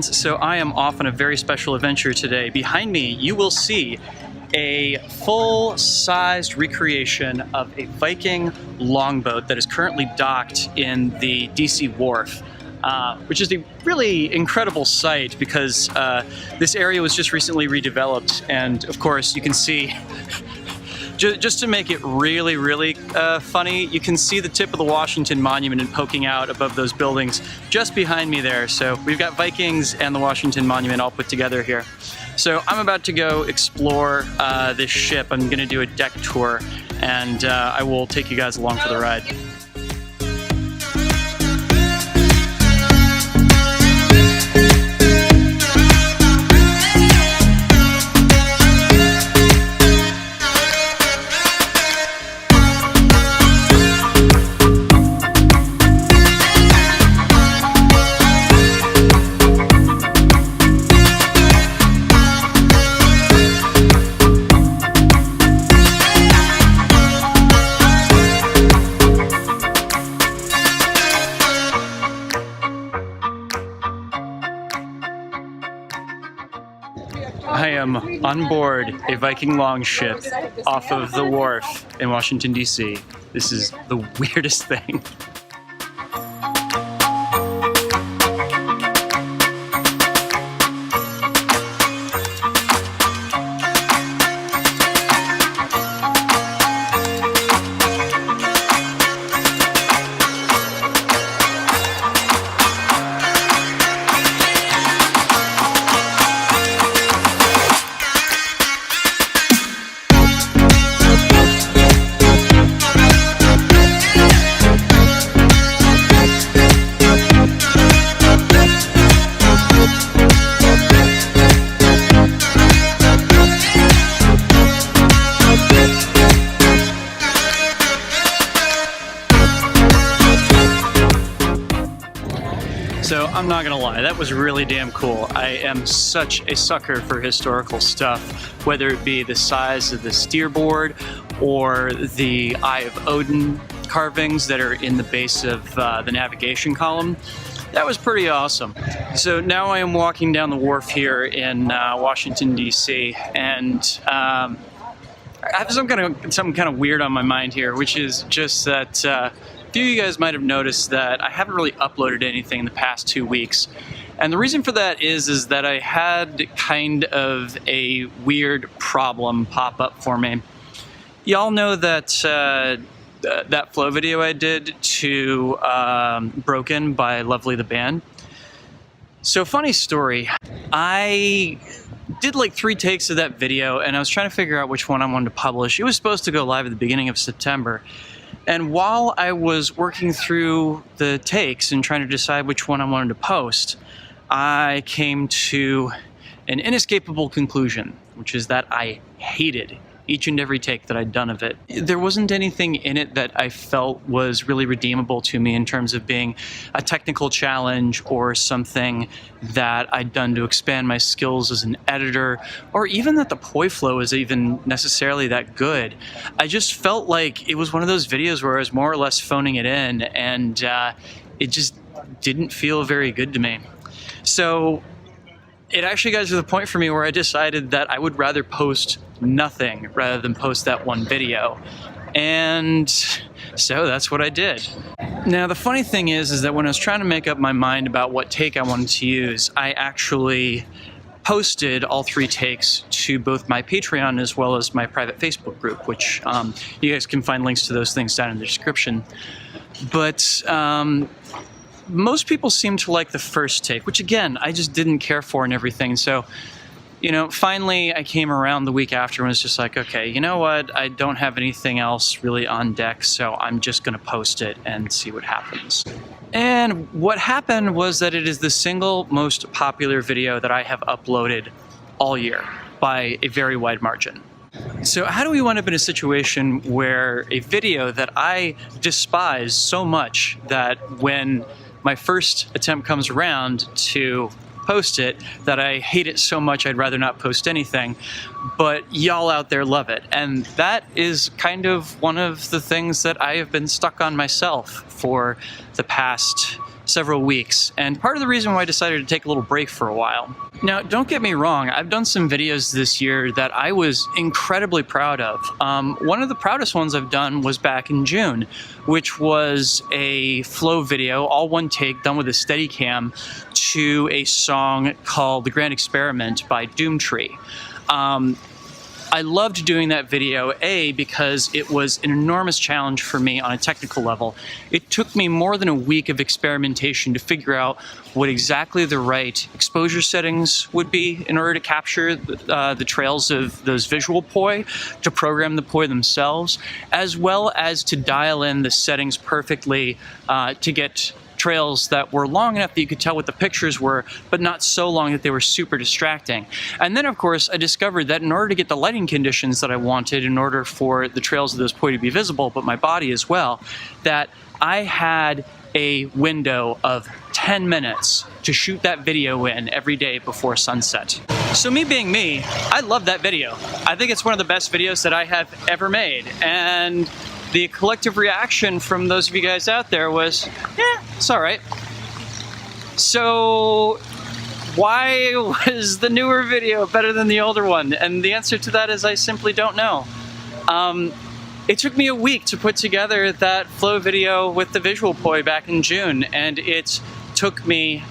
friends, so I am off on a very special adventure today. Behind me, you will see a full-sized recreation of a Viking longboat that is currently docked in the DC Wharf, which is a really incredible sight because this area was just recently redeveloped, and of course you can see just to make it really funny, you can see the tip of the Washington Monument poking out above those buildings just behind me there. So we've got Vikings and the Washington Monument all put together here. So I'm about to go explore this ship. I'm going to do a deck tour, and I will take you guys along for the ride. I am on board a Viking longship off of the wharf in Washington, D.C. This is the weirdest thing. So I'm not gonna lie, that was really damn cool. I am such a sucker for historical stuff, whether it be the size of the steerboard or the Eye of Odin carvings that are in the base of the navigation column. That was pretty awesome. So now I am walking down the wharf here in Washington, D.C. and I have something kind of weird on my mind here, which is just that a few of you guys might have noticed that I haven't really uploaded anything in the past 2 weeks. And the reason for that is that I had kind of a weird problem pop up for me. Y'all know that that flow video I did to Broken by Lovely the Band? So funny story, I did like 3 takes of that video and I was trying to figure out which one I wanted to publish. It was supposed to go live at the beginning of September. And while I was working through the takes and trying to decide which one I wanted to post, I came to an inescapable conclusion, which is that I hated each and every take that I'd done of it. There wasn't anything in it that I felt was really redeemable to me in terms of being a technical challenge or something that I'd done to expand my skills as an editor, or even that the poi flow is even necessarily that good. I just felt like it was one of those videos where I was more or less phoning it in, and it just didn't feel very good to me. So it actually got to the point for me where I decided that I would rather post nothing rather than post that one video. And so that's what I did. Now the funny thing is that when I was trying to make up my mind about what take I wanted to use, I actually posted all 3 takes to both my Patreon as well as my private Facebook group, which you guys can find links to those things down in the description. But most people seem to like the first take, which again, I just didn't care for and everything. So, you know, finally I came around the week after and was just like, okay, you know what? I don't have anything else really on deck, so I'm just gonna post it and see what happens. And what happened was that it is the single most popular video that I have uploaded all year by a very wide margin. So how do we wind up in a situation where a video that I despise so much that when my first attempt comes around to post it, that I hate it so much I'd rather not post anything, but y'all out there love it? And that is kind of one of the things that I have been stuck on myself for the past several weeks, and part of the reason why I decided to take a little break for a while. Now, don't get me wrong, I've done some videos this year that I was incredibly proud of. One of the proudest ones I've done was back in June, which was a flow video, all one take, done with a Steadicam, to a song called The Grand Experiment by Doomtree. I loved doing that video, A, because it was an enormous challenge for me on a technical level. It took me more than a week of experimentation to figure out what exactly the right exposure settings would be in order to capture the trails of those visual poi, to program the poi themselves, as well as to dial in the settings perfectly to get trails that were long enough that you could tell what the pictures were, but not so long that they were super distracting. And then, of course, I discovered that in order to get the lighting conditions that I wanted, in order for the trails of those poi to be visible, but my body as well, that I had a window of 10 minutes to shoot that video in every day before sunset. So me being me, I love that video. I think it's one of the best videos that I have ever made, and the collective reaction from those of you guys out there was, yeah, it's all right. So why was the newer video better than the older one? And the answer to that is I simply don't know. It took me a week to put together that flow video with the visual poi back in June, and it took me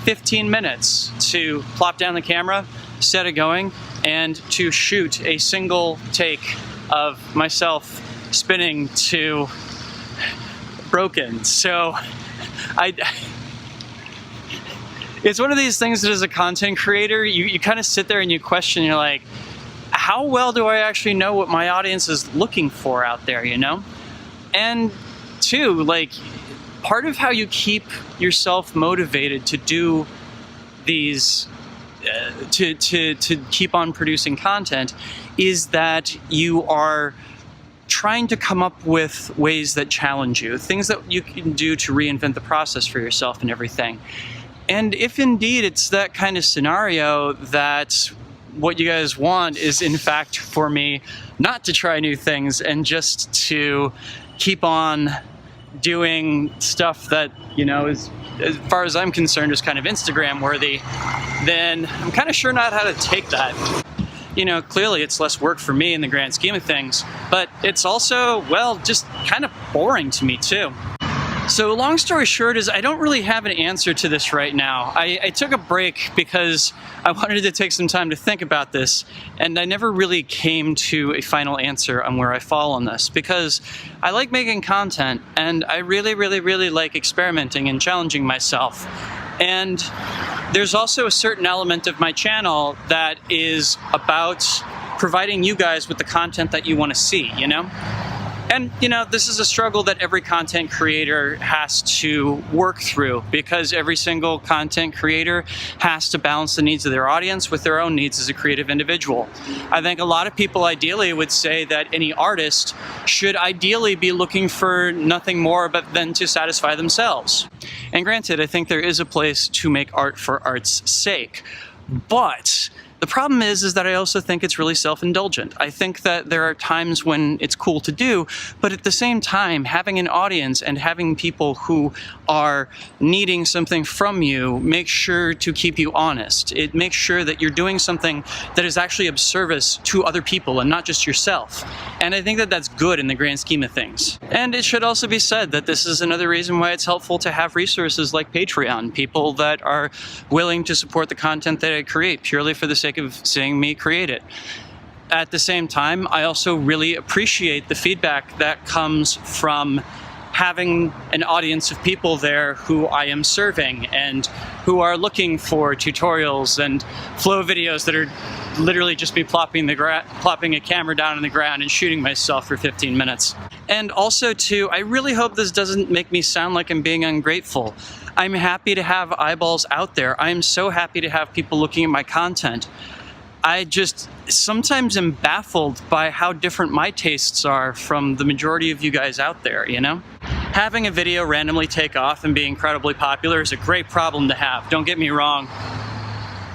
15 minutes to plop down the camera, set it going, and to shoot a single take of myself spinning to broken. So it's one of these things that as a content creator, you kind of sit there and you question, you're like, how well do I actually know what my audience is looking for out there, you know? And two, like, part of how you keep yourself motivated to do these to keep on producing content is that you are trying to come up with ways that challenge you, things that you can do to reinvent the process for yourself and everything. And if indeed it's that kind of scenario that what you guys want is in fact for me not to try new things and just to keep on doing stuff that, you know, is, as far as I'm concerned, is kind of Instagram worthy, then I'm kind of sure not how to take that. You know, clearly it's less work for me in the grand scheme of things, but it's also, well, just kind of boring to me too. So long story short is I don't really have an answer to this right now. I took a break because I wanted to take some time to think about this, and I never really came to a final answer on where I fall on this, because I like making content and I really, really, really like experimenting and challenging myself. And there's also a certain element of my channel that is about providing you guys with the content that you want to see, you know? And, you know, this is a struggle that every content creator has to work through, because every single content creator has to balance the needs of their audience with their own needs as a creative individual. I think a lot of people ideally would say that any artist should ideally be looking for nothing more but than to satisfy themselves. And granted, I think there is a place to make art for art's sake, but the problem is that I also think it's really self-indulgent. I think that there are times when it's cool to do, but at the same time, having an audience and having people who are needing something from you makes sure to keep you honest. It makes sure that you're doing something that is actually of service to other people and not just yourself. And I think that that's good in the grand scheme of things. And it should also be said that this is another reason why it's helpful to have resources like Patreon, people that are willing to support the content that I create purely for the sake of seeing me create it. At the same time, I also really appreciate the feedback that comes from having an audience of people there who I am serving and who are looking for tutorials and flow videos that are literally just me plopping a camera down on the ground and shooting myself for 15 minutes. And also too, I really hope this doesn't make me sound like I'm being ungrateful. I'm happy to have eyeballs out there. I'm so happy to have people looking at my content. I just sometimes am baffled by how different my tastes are from the majority of you guys out there, you know? Having a video randomly take off and be incredibly popular is a great problem to have, don't get me wrong.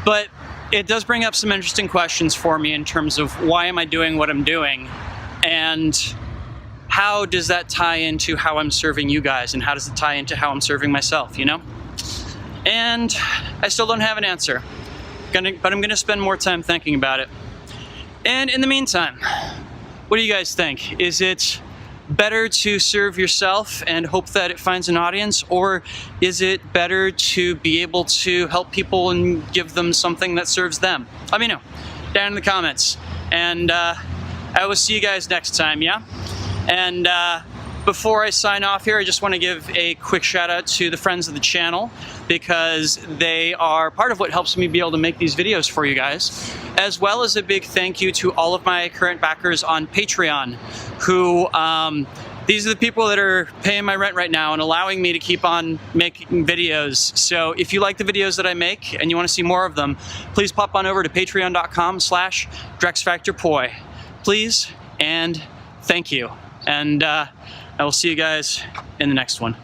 But it does bring up some interesting questions for me in terms of why am I doing what I'm doing, and how does that tie into how I'm serving you guys, and how does it tie into how I'm serving myself, you know? And I still don't have an answer, but I'm gonna spend more time thinking about it. And in the meantime, what do you guys think? Is it better to serve yourself and hope that it finds an audience, or is it better to be able to help people and give them something that serves them? Let me know down in the comments, and I will see you guys next time, yeah? And before I sign off here, I just want to give a quick shout out to the friends of the channel, because they are part of what helps me be able to make these videos for you guys, as well as a big thank you to all of my current backers on Patreon, who these are the people that are paying my rent right now and allowing me to keep on making videos. So if you like the videos that I make and you want to see more of them, please pop on over to patreon.com/DrexFactorPoi. Please and thank you. And I will see you guys in the next one.